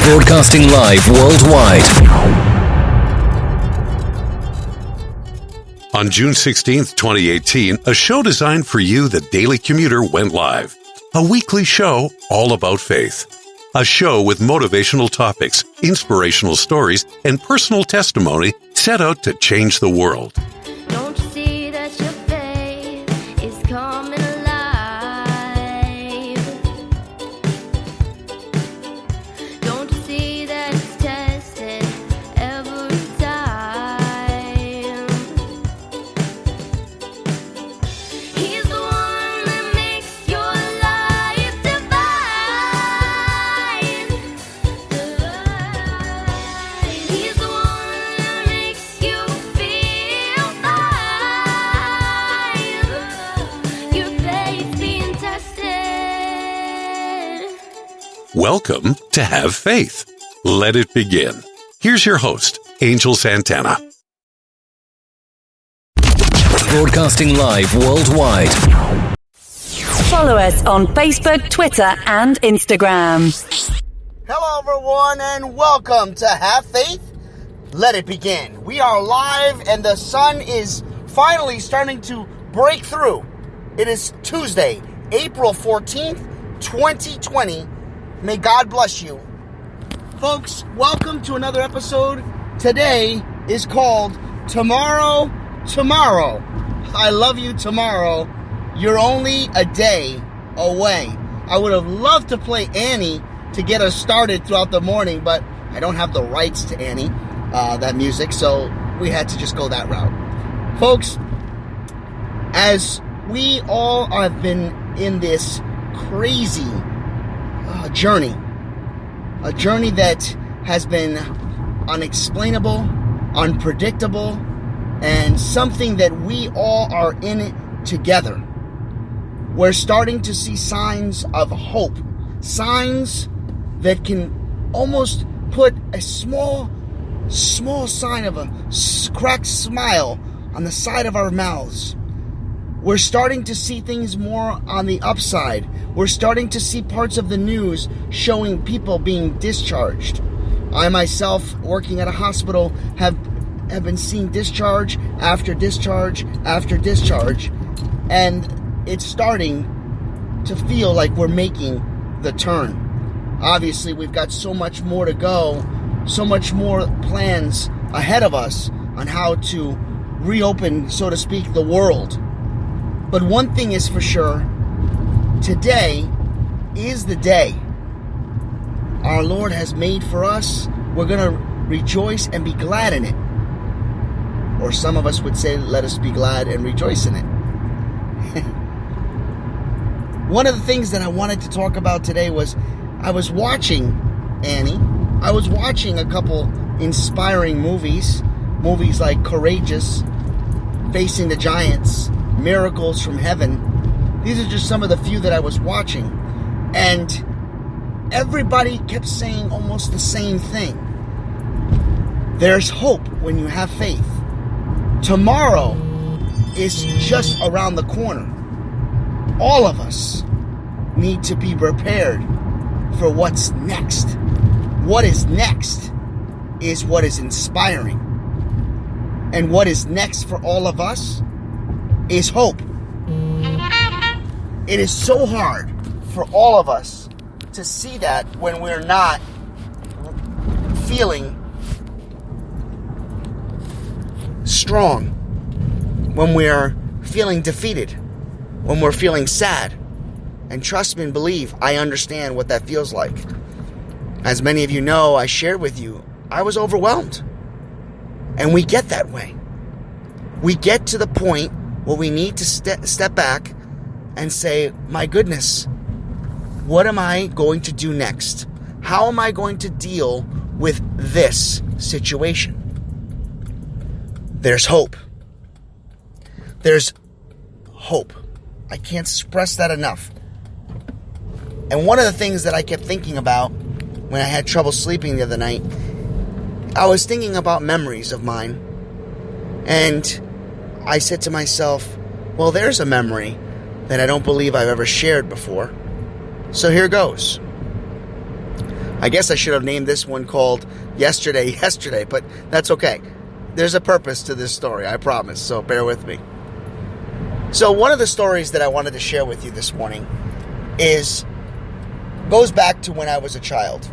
Broadcasting live worldwide. On June 16th, 2018, a show designed for you, the Daily Commuter, went live. A weekly show all about faith. A show with motivational topics, inspirational stories, and personal testimony set out to change the world. Don't you see that your faith is coming alive? Don't you see that it's tested every time? He's the one that makes your life divine. He's the one that makes you feel fine. Your faith being tested. Welcome to Have Faith. Let it begin. Here's your host, Angel Santana. Broadcasting live worldwide. Follow us on Facebook, Twitter, and Instagram. Hello, everyone, and welcome to Have Faith. Let it begin. We are live, and the sun is finally starting to break through. It is Tuesday, April 14th, 2020. May God bless you. Folks, welcome to another episode. Today is called Tomorrow. I love you tomorrow. You're only a day away. I would have loved to play Annie to get us started throughout the morning, but I don't have the rights to Annie, that music, so we had to just go that route. Folks, as we all have been in this crazy journey, a journey that has been unexplainable, unpredictable, and something that we all are in it together. We're starting to see signs of hope, signs that can almost put a small sign of a cracked smile on the side of our mouths. We're starting to see things more on the upside. We're starting to see parts of the news showing people being discharged. I myself, working at a hospital, have been seeing discharge after discharge after discharge, and it's starting to feel like we're making the turn. Obviously, we've got so much more to go, so much more plans ahead of us on how to reopen, so to speak, the world. But one thing is for sure, today is the day our Lord has made for us. We're going to rejoice and be glad in it. Or some of us would say, let us be glad and rejoice in it. One of the things that I wanted to talk about today was I was watching Annie. I was watching a couple inspiring movies like Courageous, Facing the Giants, Miracles from Heaven. These are just some of the few that I was watching. And everybody kept saying almost the same thing. There's hope when you have faith. Tomorrow is just around the corner. All of us need to be prepared for what's next. What is next is what is inspiring. And what is next for all of us is hope. It is so hard for all of us to see that when we're not feeling strong, when we're feeling defeated, when we're feeling sad. And trust me and believe, I understand what that feels like. As many of you know, I shared with you, I was overwhelmed. And we get that way. We get to the point where we need to step back and say, my goodness, what am I going to do next? How am I going to deal with this situation? There's hope. There's hope. I can't express that enough. And one of the things that I kept thinking about when I had trouble sleeping the other night, I was thinking about memories of mine. And I said to myself, well, there's a memory that I don't believe I've ever shared before. So here goes. I guess I should have named this one called Yesterday, but that's okay. There's a purpose to this story, I promise, so bear with me. So one of the stories that I wanted to share with you this morning goes back to when I was a child.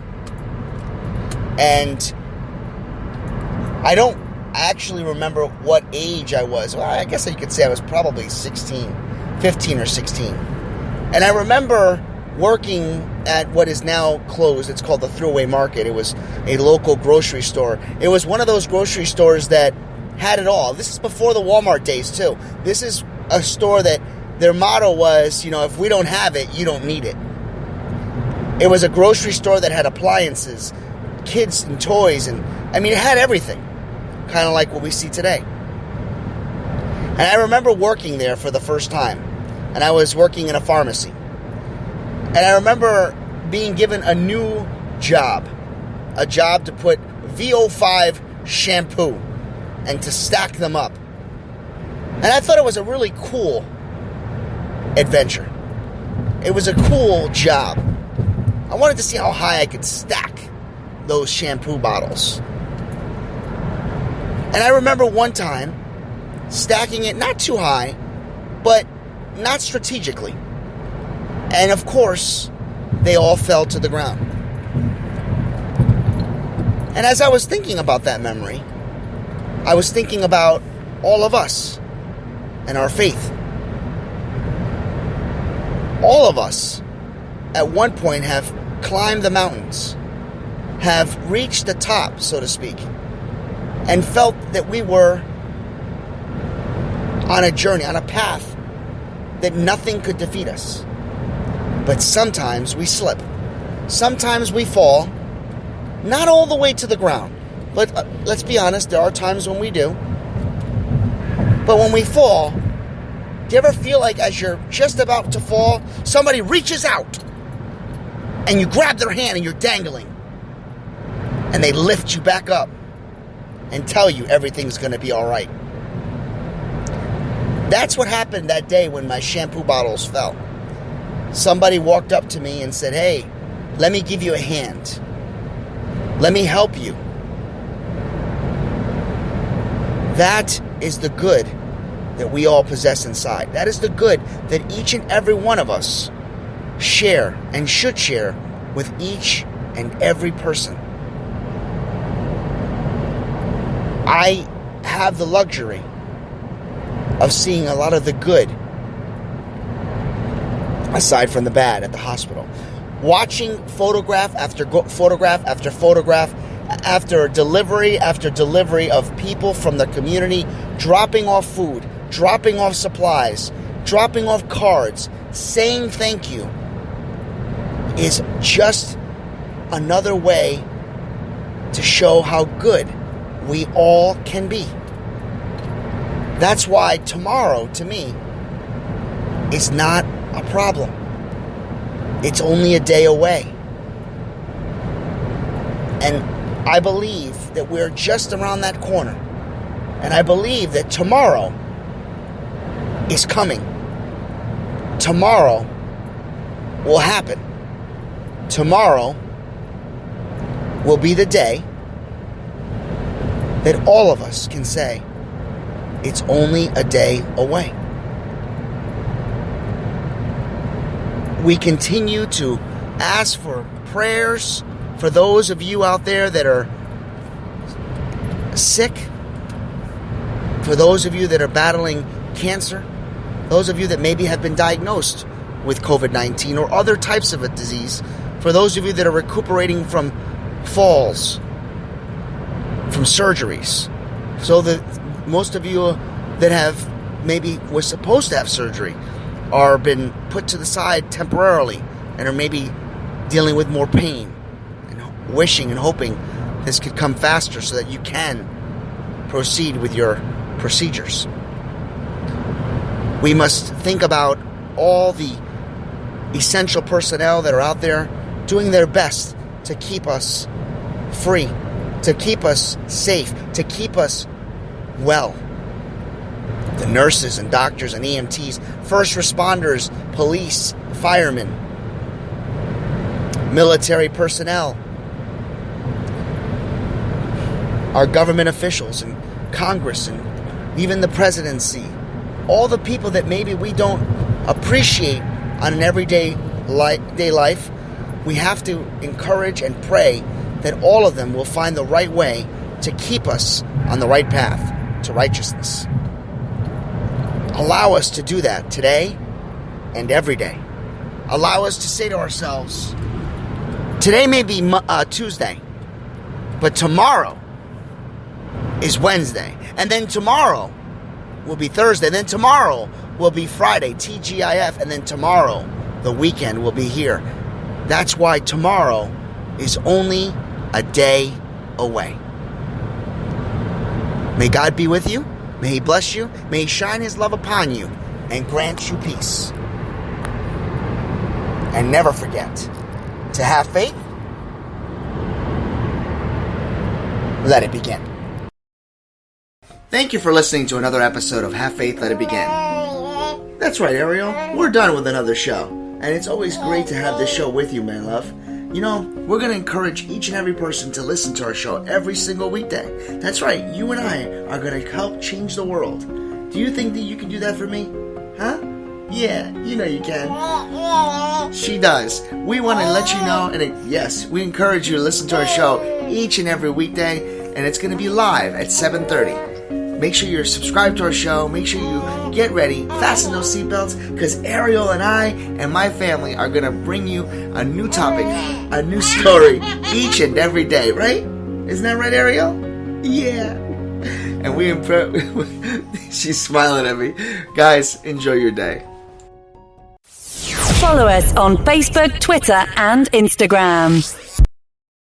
And I don't actually remember what age I was. Well, I guess you could say I was probably 15 or 16. And I remember working at what is now closed. It's called the Thruway Market. It was a local grocery store. It was one of those grocery stores that had it all. This is before the Walmart days, too. This is a store that their motto was, if we don't have it, you don't need it. It was a grocery store that had appliances, kids and toys, and it had everything. Kind of like what we see today. And I remember working there for the first time. And I was working in a pharmacy. And I remember being given a new job. A job to put VO5 shampoo and to stack them up. And I thought it was a really cool adventure. It was a cool job. I wanted to see how high I could stack those shampoo bottles. And I remember one time stacking it not too high, but not strategically. And of course, they all fell to the ground. And as I was thinking about that memory, I was thinking about all of us and our faith. All of us, at one point, have climbed the mountains, have reached the top, so to speak, and felt that we were on a journey, on a path that nothing could defeat us. But sometimes we slip. Sometimes we fall, not all the way to the ground. But let's be honest, there are times when we do. But when we fall, do you ever feel like as you're just about to fall, somebody reaches out and you grab their hand and you're dangling and they lift you back up and tell you everything's going to be all right? That's what happened that day when my shampoo bottles fell. Somebody walked up to me and said, "Hey, let me give you a hand. Let me help you." That is the good that we all possess inside. That is the good that each and every one of us share and should share with each and every person. I have the luxury of seeing a lot of the good, aside from the bad, at the hospital. Watching photograph after photograph after photograph, after delivery of people from the community dropping off food, dropping off supplies, dropping off cards, saying thank you, is just another way to show how good we all can be. That's why tomorrow, to me, is not a problem. It's only a day away. And I believe that we're just around that corner. And I believe that tomorrow is coming. Tomorrow will happen. Tomorrow will be the day that all of us can say, it's only a day away. We continue to ask for prayers for those of you out there that are sick, for those of you that are battling cancer, those of you that maybe have been diagnosed with COVID-19 or other types of a disease, for those of you that are recuperating from falls, from surgeries, so that most of you that have maybe was supposed to have surgery are been put to the side temporarily and are maybe dealing with more pain and wishing and hoping this could come faster so that you can proceed with your procedures. We must think about all the essential personnel that are out there doing their best to keep us free, to keep us safe, to keep us well. The nurses and doctors and EMTs, first responders, police, firemen, military personnel, our government officials and Congress and even the presidency, all the people that maybe we don't appreciate on an everyday day life, we have to encourage and pray that all of them will find the right way to keep us on the right path to righteousness. Allow us to do that today and every day. Allow us to say to ourselves, today may be Tuesday, but tomorrow is Wednesday. And then tomorrow will be Thursday. And then tomorrow will be Friday, TGIF. And then tomorrow, the weekend, will be here. That's why tomorrow is only a day away. May God be with you. May He bless you. May He shine His love upon you and grant you peace. And never forget to have faith. Let it begin. Thank you for listening to another episode of Have Faith, Let It Begin. That's right, Ariel. We're done with another show. And it's always great to have this show with you, my love. You know, we're going to encourage each and every person to listen to our show every single weekday. That's right, you and I are going to help change the world. Do you think that you can do that for me? Huh? Yeah, you know you can. She does. We want to let you know, and yes, we encourage you to listen to our show each and every weekday, and it's going to be live at 7:30. Make sure you're subscribed to our show. Make sure you get ready, fasten those seatbelts, because Ariel and I and my family are going to bring you a new topic, a new story each and every day, right? Isn't that right, Ariel? Yeah. And she's smiling at me. Guys, enjoy your day. Follow us on Facebook, Twitter, and Instagram.